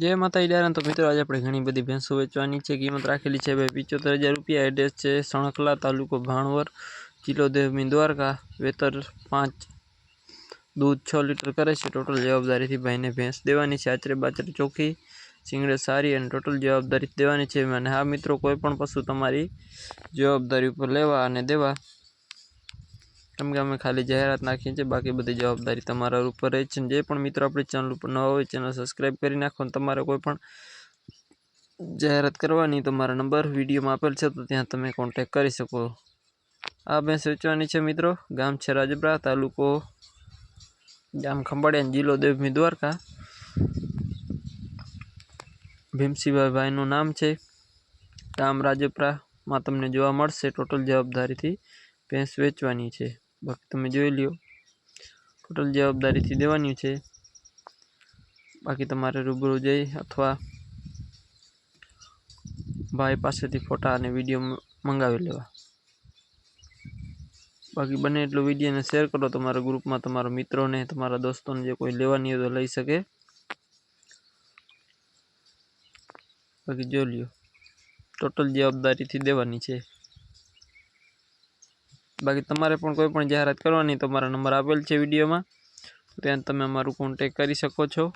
जय माता ईडारण। तो मित्रों आज अपने घनी बधी भैंसों वेचवानी है। कीमत राखेली है भाई 75,000 रुपया। एड्रेस है सणखला, तालुको भाणवर, जिलो देवमी द्वारका। वेतर 5, दूध 6 लीटर करे छे। टोटल जवाबदारी थी भाई ने भैंस देवानी है। आचरे बाचरे चोखी, सींगड़े सारी और टोटल जवाबदारी देवानी है। मैंने हाँ मित्रों कोईपण पशु तमारी जवाबदारी पर लेवा अने देवा, केम के अमे खाली जाहेरात नाखीए छे, बाकी बधी जवाबदारी तमारा उपर रहे छे। जे पण मित्रों अपनी चैनल पर नवा होय चैनल सब्सक्राइब करी नाखो। तमारे कोईपण जाहेरात करवानी तो मारा नंबर विडियो में आपेल छे, तो त्यां तमे कॉन्टेक्ट करी सको। आ भैंस वेचवानी छे मित्रों। गाम छे राजपरा, तालुको गाम खंभाड़िया, जिलो देवमी द्वारका। भीमसिंहभाई भाई नु नाम छे। गाम राजपरा में तमने जोवा मळशे। टोटल जवाबदारी थी भैंस वेचवानी छे। बाकी तमे जोई ल्यो, टोटल जवाबदारी थी देवानी छे। बाकी तमारे रूबरू जई अथवा भाई पासेथी फोटा अने विडियो मंगावी लेवा। बाकी बने एटलो विडियो ने शेर करो तमारा ग्रुप में, तमारा मित्रों ने, तमारा दोस्तों ने, जो कोई लेवानी हो तो लई सके। बाकी जो लियो, टोटल जवाबदारी थी देवानी छे। बाकी तमारे पण कोई पण जाहेरात करवानी तो मारा नंबर आपेल छे विडियो में, त्यां तमे अमारुं कॉन्टेक्ट करी सको छो।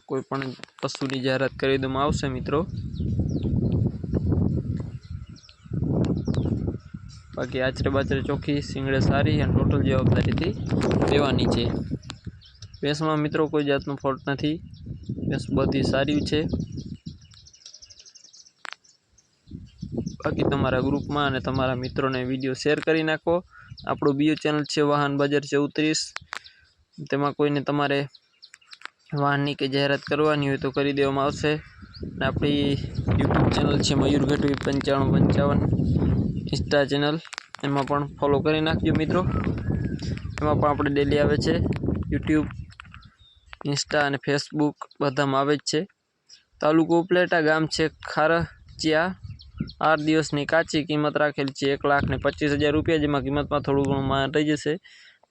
कोईपण पशुनी जाहेरात करी देवामां आवशे मित्रों। बाकी आचरे बाचरे चोखी, सींगड़े सारी और टोटल जवाबदारी थी देवानी छे। भैंस में मित्रों कोई जातनो फॉल्ट नहीं, भैंस बधी सारी छे। बाकी तमारा ग्रुप में अने तमारा मित्रों ने विडियो शेर करी नाखो। आपणो बीजो चेनल छे वाहन बजार 34, तेमां कोईने तमारे वाहननी के जाहेरात करवानी होय तो करी देवामां आवशे। ने आपणी यूट्यूब चेनल छे मयूर गढ़वी 9555 इंस्टा चेनल, एमां पण फॉलो करी नाखजो मित्रों। एमां पण आपणे डेली आवे छे यूट्यूब, इंस्टा अने फेसबुक बधामां आवे ज छे। तालुको उपलेटा, गाम छे खारचिया। 8 दिवसनी काची किंमत राखेली छे 1,25,000 रुपया, जेमां किंमत में थोड़ुं घणुं मान रही जशे।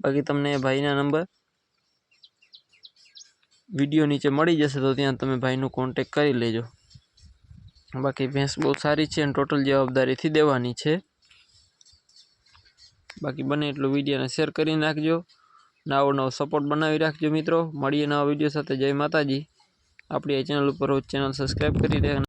बाकी तमने भाईना नंबर विडियो नीचे मळी जशे, तो त्यां तमे भाईनो कॉन्टेक्ट करी लेजो। बाकी भैंस बहुत सारी छे अने टोटल जवाबदारी थी देवानी छे। बाकी बने एटलो विडियो ने शेर करी नाखजो। नवो नवो सपोर्ट बनावी राखजो मित्रों। मळीए नवा विडियो साथे। जय माताजी। आपणी आ चेनल पर चेनल सब्सक्राइब करी दे।